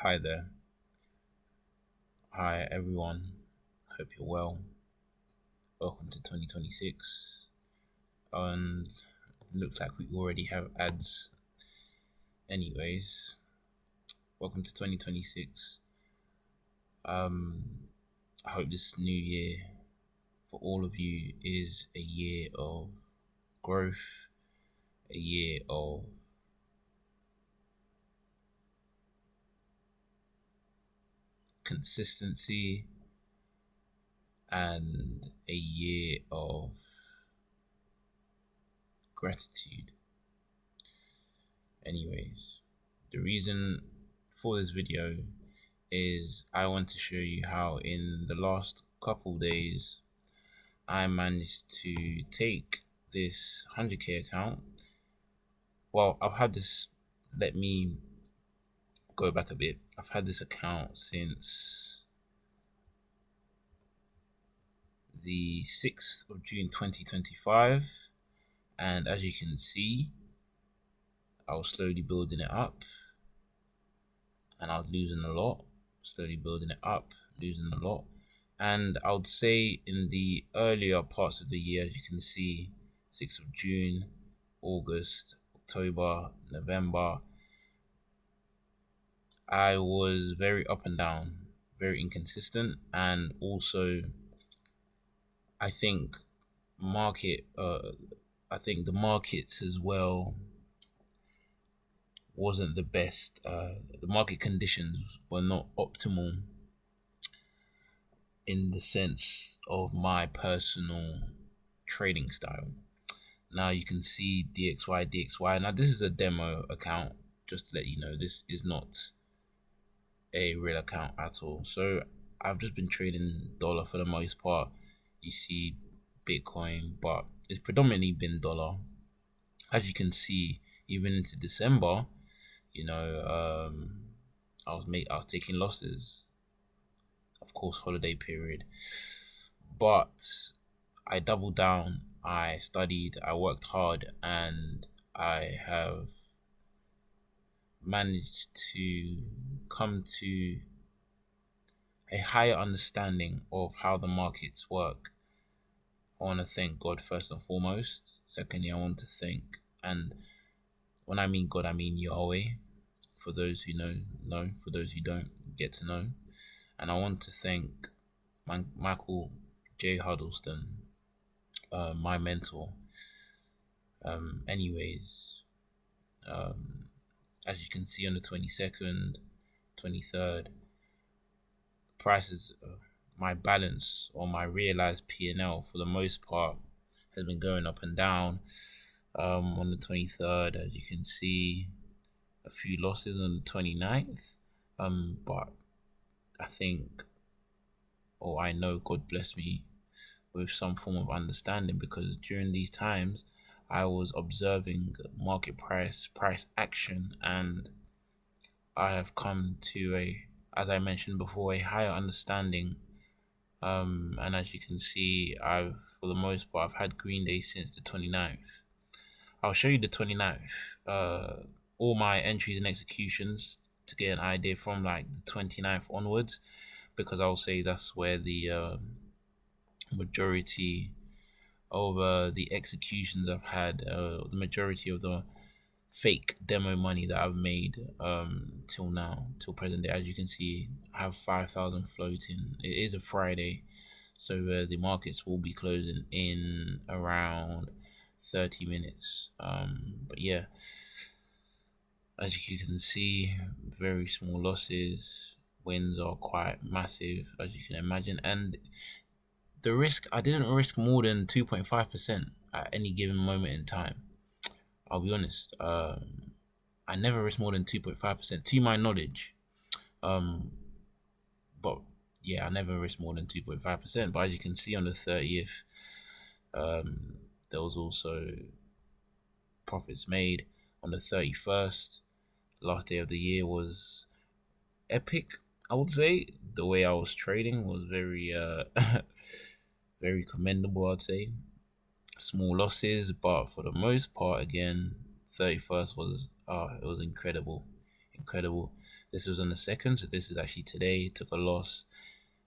Hi there. Hi everyone. Hope you're well. Welcome to 2026. And looks like we already have ads. Anyways, welcome to 2026. I hope this new year for all of you is a year of growth, a year of consistency, and a year of gratitude. Anyways, the reason for this video is I want to show you how in the last couple days I managed to take this 100k account. Well, let me go back a bit. I've had this account since the 6th of June 2025, and as you can see, I was slowly building it up and I was losing a lot, slowly building it up, losing a lot. And I would say in the earlier parts of the year, as you can see, 6th of June, August, October, November, I was very up and down, very inconsistent, and also I think the markets as well wasn't the best. The market conditions were not optimal in the sense of my personal trading style. Now you can see DXY. Now this is a demo account, just to let you know, this is not a real account at all. So I've just been trading dollar for the most part. You see Bitcoin, but it's predominantly been dollar. As you can see, even into December, I was taking losses. Of course, holiday period, but I doubled down. I studied, I worked hard, and I have managed to come to a higher understanding of how the markets work. I want to thank God first and foremost. Secondly, I want to thank, and when I mean God, I mean Yahweh. For those who know. For those who don't, get to know. And I want to thank Michael J. Huddleston, my mentor. Anyways, as you can see on the 22nd, 23rd, prices, my balance or my realized P&L for the most part has been going up and down. On the 23rd, as you can see, a few losses on the 29th, but I think, or I know God bless me with some form of understanding, because during these times I was observing market price action, and I have come to as I mentioned before, a higher understanding. And as you can see, for the most part, I've had green days since the 29th. I'll show you the 29th, all my entries and executions to get an idea from like the 29th onwards, because I'll say that's where the majority of the executions I've had, the majority of the fake demo money that I've made till now, till present day. As you can see, I have 5,000 floating. It is a Friday, so the markets will be closing in around 30 minutes. But yeah, as you can see, very small losses. Wins are quite massive, as you can imagine, and the risk, I didn't risk more than 2.5% at any given moment in time. I'll be honest. I never risk more than 2.5% to my knowledge. But yeah, I never risk more than 2.5%. But as you can see on the 30th, there was also profits made. On the 31st, last day of the year, was epic. I would say the way I was trading was very very commendable, I'd say. Small losses, but for the most part, again, 31st was it was incredible. incredible. This was on the second, so this is actually today. Took a loss.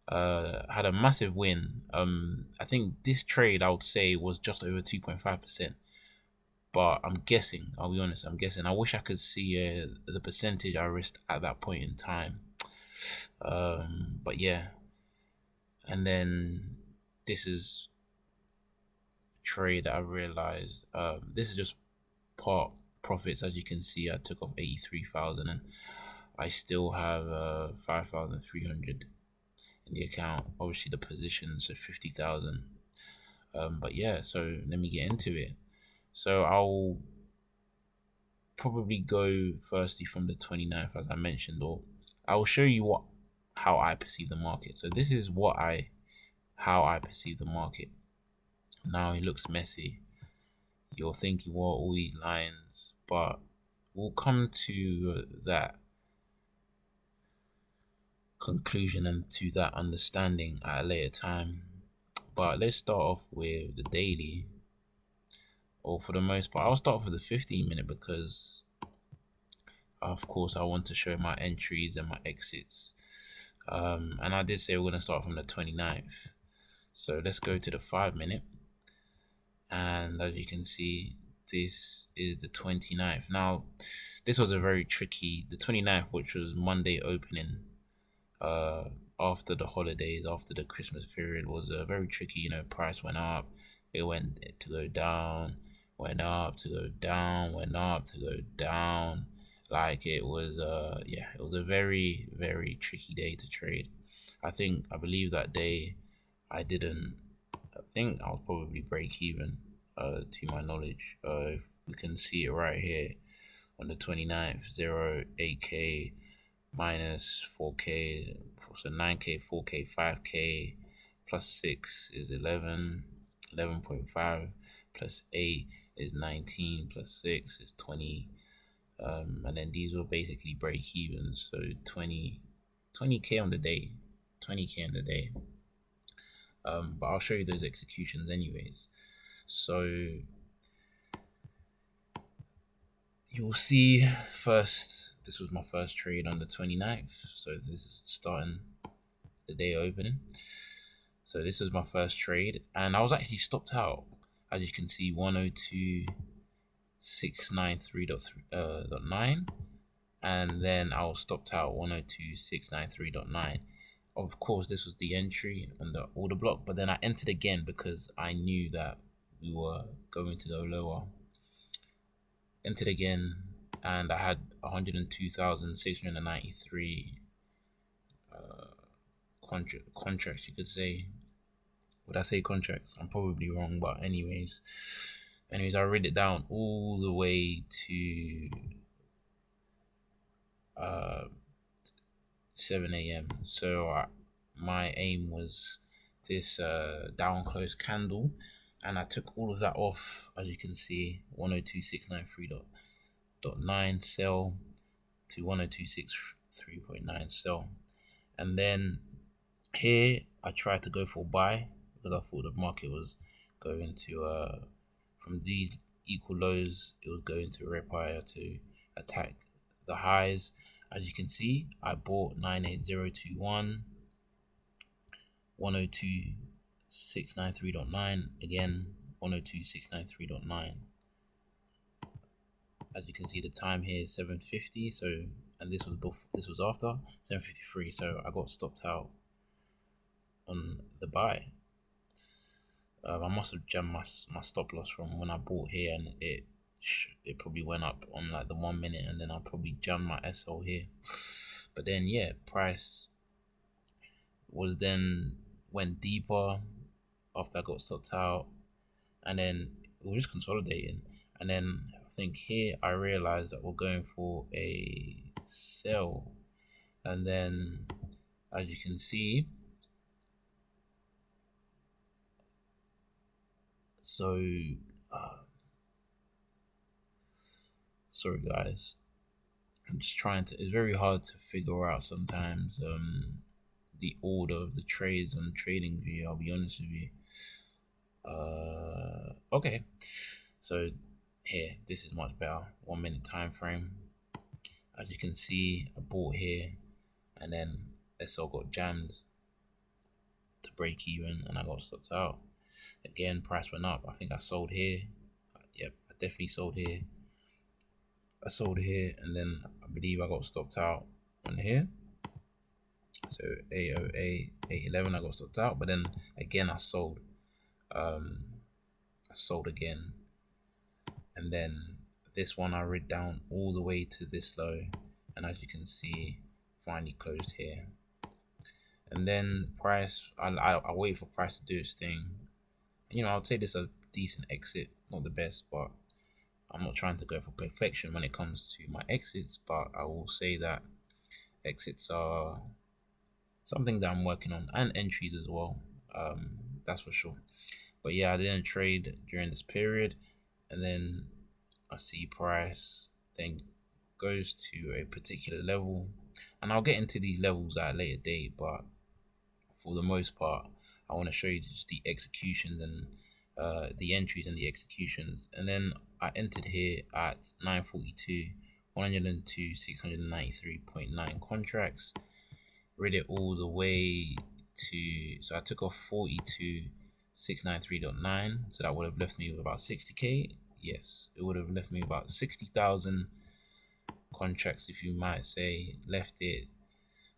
Had a massive win. I think this trade, I would say, was just over 2.5%. But I'm guessing, I'll be honest, I'm guessing. I wish I could see the percentage I risked at that point in time. But yeah. And then this is a trade that I realized. This is just part profits. As you can see, I took off 83,000 and I still have 5,300 in the account. Obviously, the positions are 50,000. But yeah, so let me get into it. So I'll probably go firstly from the 29th, as I mentioned, or I will show you how I perceive the market. So this is how I perceive the market. Now it looks messy. You're thinking, what all these lines, but we'll come to that conclusion and to that understanding at a later time. But let's start off with the daily, or for the most part, I'll start off with the 15-minute because, of course, I want to show my entries and my exits. And I did say we're going to start from the 29th. So let's go to the 5-minute. And as you can see, this is the 29th. Now, this was a very tricky, the 29th, which was Monday opening, after the holidays, after the Christmas period, was a very tricky, price went up, it went to go down, went up to go down, went up to go down. Like it was it was a very, very tricky day to trade. I believe that day I think I was probably break even, to my knowledge. We can see it right here on the 29th, 8K minus 4K, so 9K, 4K, 5K, plus 6 is 11, 11.5, plus 8 is 19, plus 6 is 20, and then these will basically break even, so 20K on the day, 20K on the day. But I'll show you those executions anyways. So you'll see first, this was my first trade on the 29th. So this is starting the day opening. So this was my first trade and I was actually stopped out. As you can see, 102.693.9, and then I was stopped out 102.693.9. Of course, this was the entry on the order block, but then I entered again because I knew that we were going to go lower. Entered again, and I had 102,693 contracts, you could say. Would I say contracts? I'm probably wrong, but anyways, I read it down all the way to 7 a.m. So my aim was this down close candle, and I took all of that off. As you can see, 102.693.9 sell to 102.63.9 sell, and then here I tried to go for buy because I thought the market was going to from these equal lows, it was going to rip higher to attack the highs. As you can see, I bought 98021, 102.693.9, again 102.693.9. As you can see, the time here is 7:50. So, and this was after 7:53. So I got stopped out on the buy. I must have jammed my stop loss from when I bought here, and it probably went up on like the 1 minute, and then I probably jammed my SL here. But then yeah, price went deeper after I got stopped out, and then we were just consolidating, and then I think here I realized that we're going for a sell, and then as you can see, so sorry guys, I'm just trying to, it's very hard to figure out sometimes the order of the trades on TradingView, I'll be honest with you. Okay, so here, this is much better, 1 minute time frame. As you can see, I bought here, and then SL got jammed to break even, and I got stopped out. Again, price went up. I think I sold here. Yep, I definitely sold here. I sold here, and then I believe I got stopped out on here. So 808, 811, I got stopped out, but then again I sold. I sold again, and then this one I read down all the way to this low, and as you can see, finally closed here. And then price, I wait for price to do its thing. You know, I'll say this is a decent exit, not the best, but I'm not trying to go for perfection when it comes to my exits, but I will say that exits are something that I'm working on, and entries as well. That's for sure. But yeah, I didn't trade during this period, and then I see price then goes to a particular level, and I'll get into these levels at a later date, but for the most part I want to show you just the executions and the entries and the executions. And then I entered here at 942, 102, 693.9 contracts, read it all the way to, so I took off 42, 693.9, so that would have left me with about 60k. Yes, it would have left me about 60,000 contracts, if you might say. Left it,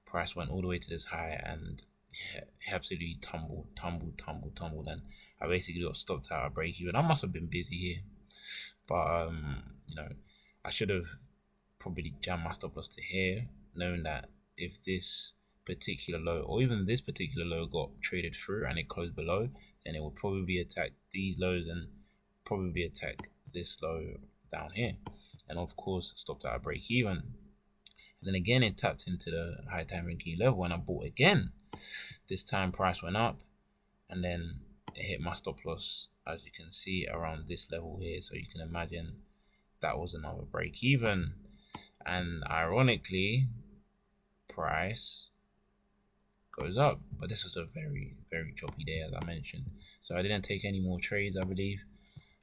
price went all the way to this high, and yeah, it absolutely tumbled, and I basically got stopped out at break even. I must have been busy here, but you know, I should have probably jammed my stop loss to here, knowing that if this particular low, or even this particular low, got traded through and it closed below, then it would probably attack these lows and probably attack this low down here, and of course stopped at a break even. And then again it tapped into the high time frame key level, and I bought again. This time price went up, and then it hit my stop loss, as you can see, around this level here. So you can imagine that was another break even. And ironically, price goes up, but this was a very choppy day, as I mentioned, so I didn't take any more trades, I believe,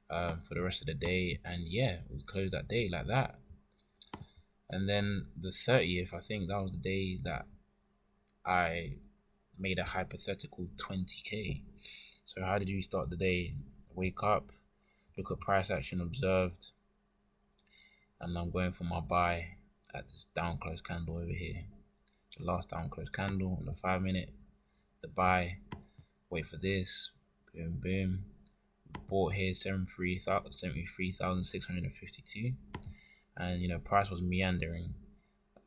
for the rest of the day. And yeah, we closed that day like that. And then the 30th, I think that was the day that I made a hypothetical 20k. So how did we start the day? Wake up, look at price action observed, and I'm going for my buy at this down close candle over here, the last down close candle on the 5 minute, the buy, wait for this, boom boom, bought here 73,652, and you know, price was meandering.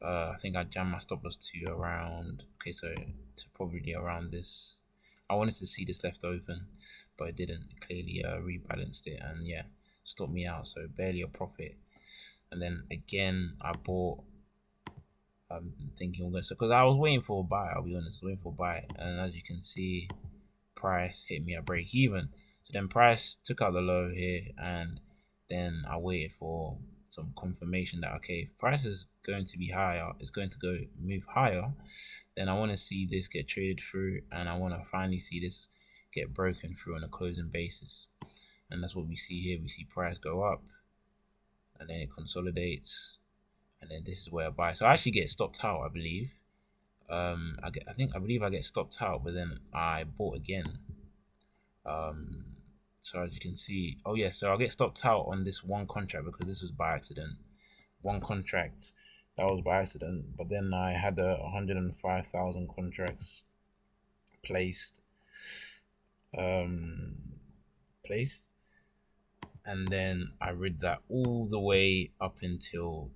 I think I jammed my stop loss to around, okay, so to probably around this. I wanted to see this left open, but it didn't. It clearly rebalanced it, and yeah, stopped me out, so barely a profit. And then again I bought, thinking we're going to, because I was waiting for a buy, I'll be honest, waiting for a buy, and as you can see, price hit me at break even. So then price took out the low here, and then I waited for some confirmation that okay, if price is going to be higher, it's going to go move higher, then I want to see this get traded through, and I want to finally see this get broken through on a closing basis. And that's what we see here. We see price go up, and then it consolidates, and then this is where I buy. So I actually get stopped out, I believe. I believe I get stopped out, but then I bought again. So as you can see, oh yeah, so I get stopped out on this one contract because this was by accident. One contract that was by accident, but then I had 105,000 contracts placed. And then I read that all the way up until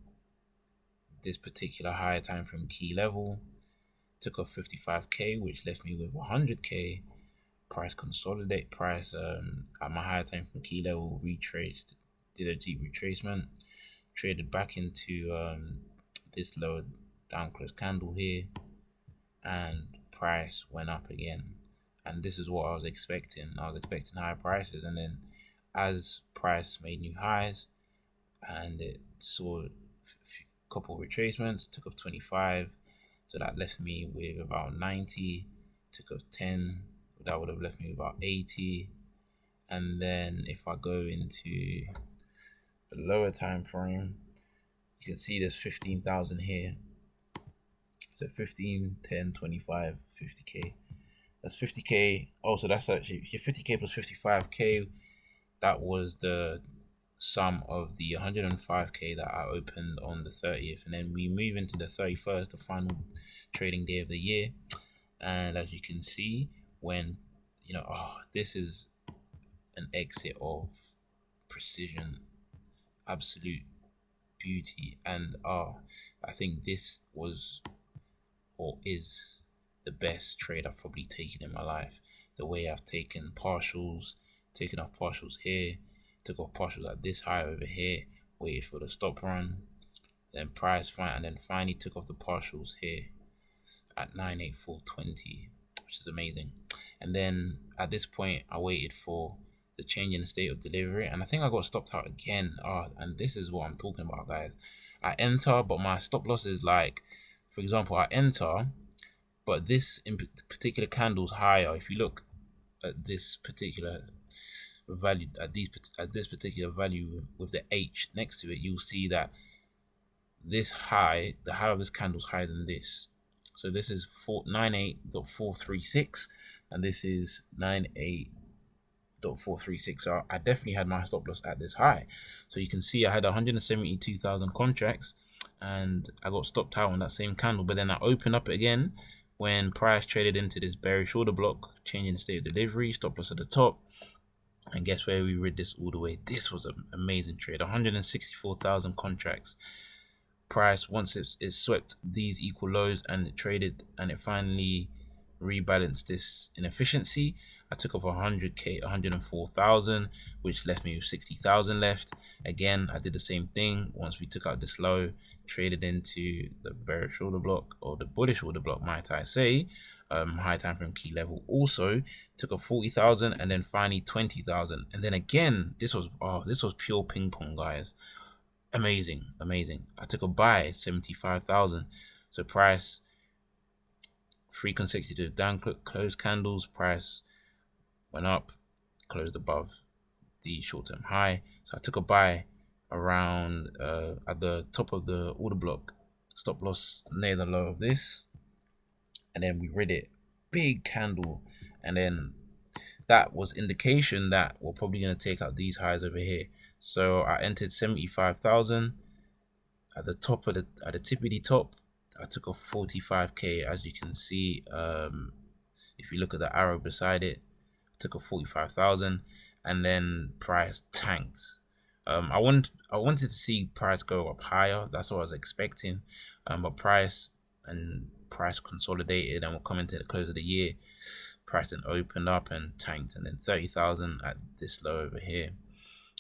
this particular higher time frame key level, took off 55k, which left me with 100k. Price consolidate, price at my higher time from key level retraced, did a deep retracement, traded back into this lower down close candle here, and price went up again. And this is what I was expecting. I was expecting higher prices, and then as price made new highs and it saw a couple retracements, took off 25, so that left me with about 90, took off 10, that would have left me about 80. And then if I go into the lower time frame, You can see there's 15,000 here. So 15, 10, 25, 50k. That's 50k. Also, that's actually 50k plus 55k. That was the sum of the 105k that I opened on the 30th, and then we move into the 31st, the final trading day of the year. And as you can see, when this is an exit of precision, absolute beauty. And I think this was or is the best trade I've probably taken in my life. The way I've taken partials, taken off partials here, took off partials at this high over here, waited for the stop run, then price fine, and then finally took off the partials here at 984.20, which is amazing. And then at this point, I waited for the change in the state of delivery, and I think I got stopped out again. And this is what I'm talking about, guys. I enter, but my stop loss is like, for example, I enter, but this in particular candle's higher. If you look at this particular value, at this particular value with the H next to it, you'll see that this high, the high of this candle is higher than this. So this is 98.436, and this is 98.436. So I definitely had my stop loss at this high. So you can see I had 172,000 contracts, and I got stopped out on that same candle. But then I opened up again when price traded into this bearish order block, changing the state of delivery, stop loss at the top. And guess where we read this all the way? This was an amazing trade. 164,000 contracts. Price, once it swept these equal lows and it traded and it finally rebalanced this inefficiency, I took off 100k, 104,000, which left me with 60,000 left. Again, I did the same thing. Once we took out this low, traded into the bearish order block, or the bullish order block, might I say, high time frame key level, also took off 40,000, and then finally 20,000. And then again, this was pure ping pong, guys. Amazing. I took a buy, 75,000. So price, 3 consecutive down close candles, price went up, closed above the short-term high. So I took a buy around at the top of the order block, stop loss near the low of this, and then we read it, big candle, and then that was indication that we're probably going to take out these highs over here. So I entered 75,000 at the top of the tippity top. I took off 45k, as you can see. If you look at the arrow beside it, I took off 45,000, and then price tanked. I wanted to see price go up higher. That's what I was expecting. But price consolidated, and we're coming to the close of the year. Price then opened up and tanked, and then 30,000 at this low over here.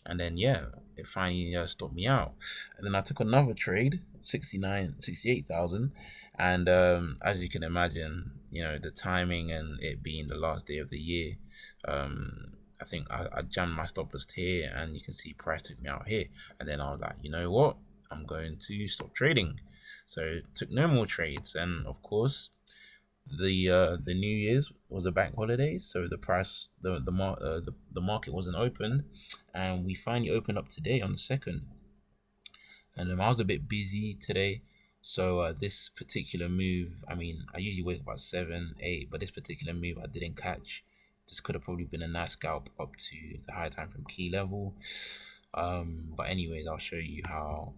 And then, yeah, it finally stopped me out. And then I took another trade, 68,000. And as you can imagine, the timing and it being the last day of the year, I think I jammed my stop loss here, and you can see price took me out here. And then I was like, you know what? I'm going to stop trading. So took no more trades. And of course, the New Year's was a bank holiday, so the price, the market wasn't opened, and we finally opened up today on the 2nd. And I was a bit busy today, so this particular move, I mean, I usually wake up at 7, 8, but this particular move I didn't catch. This could have probably been a nice scalp up to the high time from key level. But anyways, I'll show you how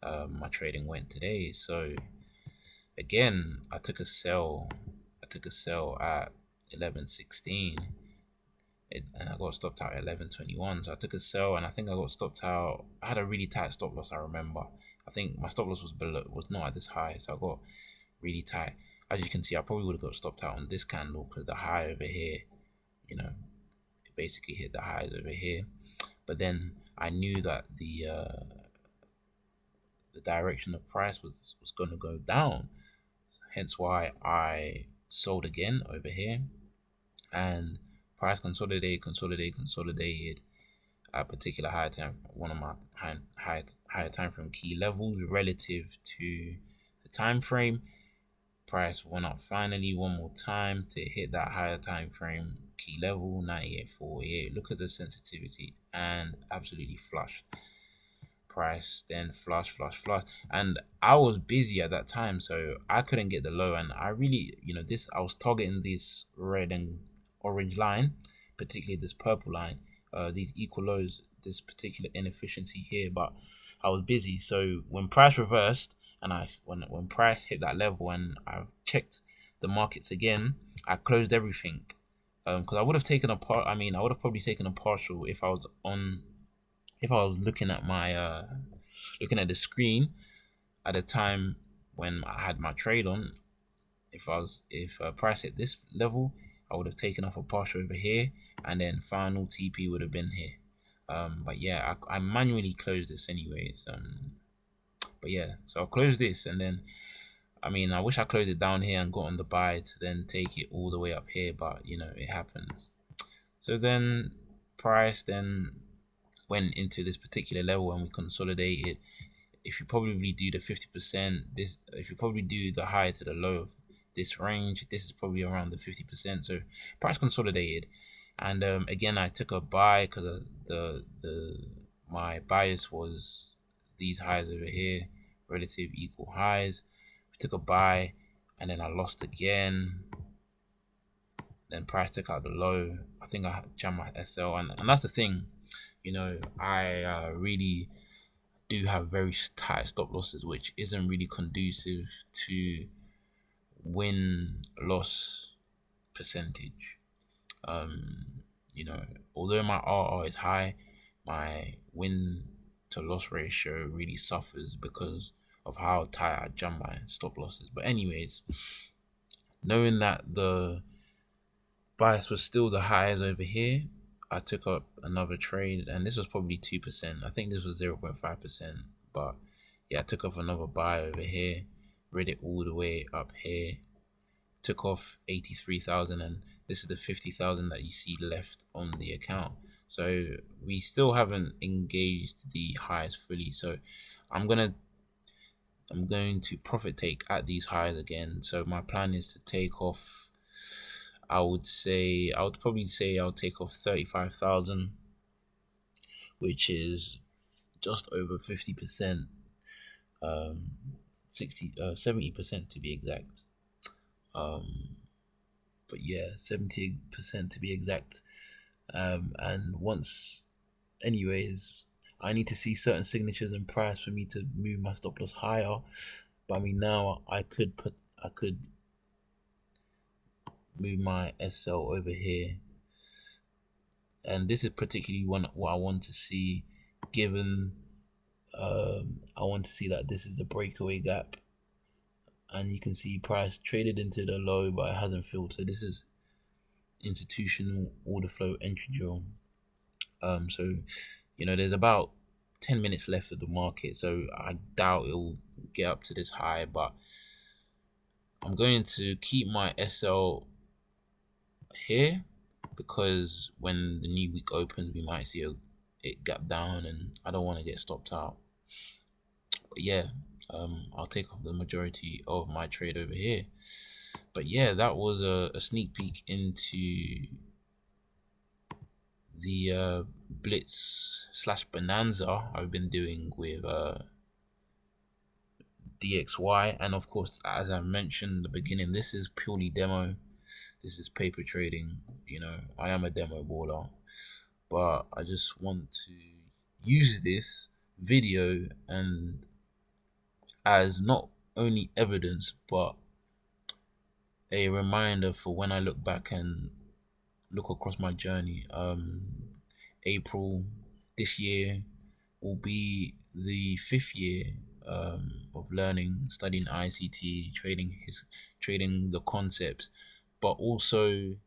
my trading went today. So again, I took a sell at 11.16, and I got stopped out at 11.21. So I took a sell, and I think I got stopped out. I had a really tight stop loss, I remember. I think my stop loss was not at this high, so I got really tight. As you can see, I probably would have got stopped out on this candle, because the high over here, it basically hit the highs over here. But then I knew that the direction of price was going to go down, hence why I sold again over here, and price consolidated a particular higher time, one of my higher time frame key levels relative to the time frame. Price went up finally one more time to hit that higher time frame key level, 98.48. Look at the sensitivity, and absolutely flushed. price then flush, and I was busy at that time, so I couldn't get the low. And I really, this, I was targeting this red and orange line, particularly this purple line, these equal lows, this particular inefficiency here, but I was busy. So when price reversed, and when price hit that level, and I checked the markets again, I closed everything, because I would have taken a part. I would have probably taken a partial if I was looking at my looking at the screen at the time when I had my trade on. If price hit this level, I would have taken off a partial over here, and then final TP would have been here. But yeah, I manually closed this anyways. But yeah, so I'll close this, and then I wish I closed it down here and got on the buy to then take it all the way up here, but it happens. So then price then went into this particular level and we consolidated. If you probably do the 50%, if you probably do the high to the low of this range, this is probably around the 50%. So price consolidated, and again I took a buy because my bias was these highs over here, relative equal highs. We took a buy, and then I lost again. Then price took out the low. I think I jammed my SL, and that's the thing. I really do have very tight stop losses, which isn't really conducive to win-loss percentage. Although my RR is high, my win to loss ratio really suffers because of how tight I jump my stop losses. But anyways, knowing that the bias was still the highs over here, I took up another trade, and this was probably 2%. I think this was 0.5%, but yeah, I took off another buy over here, read it all the way up here, took off 83,000, and this is the 50,000 that you see left on the account. So we still haven't engaged the highs fully. So I'm going to profit take at these highs again. So my plan is to take off, I would probably say I'll take off 35,000, which is just over 50%, 70% to be exact. But yeah, 70% to be exact. And anyways, I need to see certain signatures in price for me to move my stop loss higher. But now I could move my SL over here, and this is particularly what I want to see, given I want to see that this is a breakaway gap, and you can see price traded into the low but it hasn't filled. So this is institutional order flow entry drill. So there's about 10 minutes left of the market, so I doubt it will get up to this high, but I'm going to keep my SL here because when the new week opens, we might see it gap down, and I don't want to get stopped out. But yeah, I'll take off the majority of my trade over here. But yeah, that was a sneak peek into the blitz / bonanza I've been doing with DXY. And of course, as I mentioned in the beginning, this is purely demo. This is paper trading. I am a demo baller, but I just want to use this video and as not only evidence but a reminder for when I look back and look across my journey. April this year will be the 5th year of studying ICT, trading the concepts, but also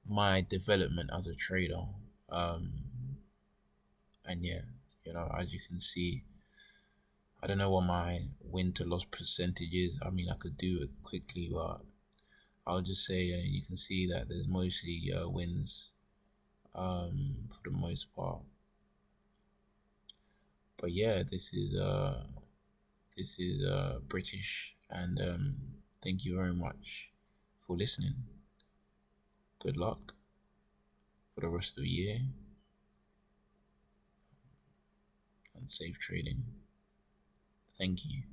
my development as a trader. And yeah, as you can see, I don't know what my win to loss percentage is. I could do it quickly, but I'll just say you can see that there's mostly wins for the most part. But yeah, this is British, and thank you very much for listening. Good luck for the rest of the year. and safe trading. Thank you.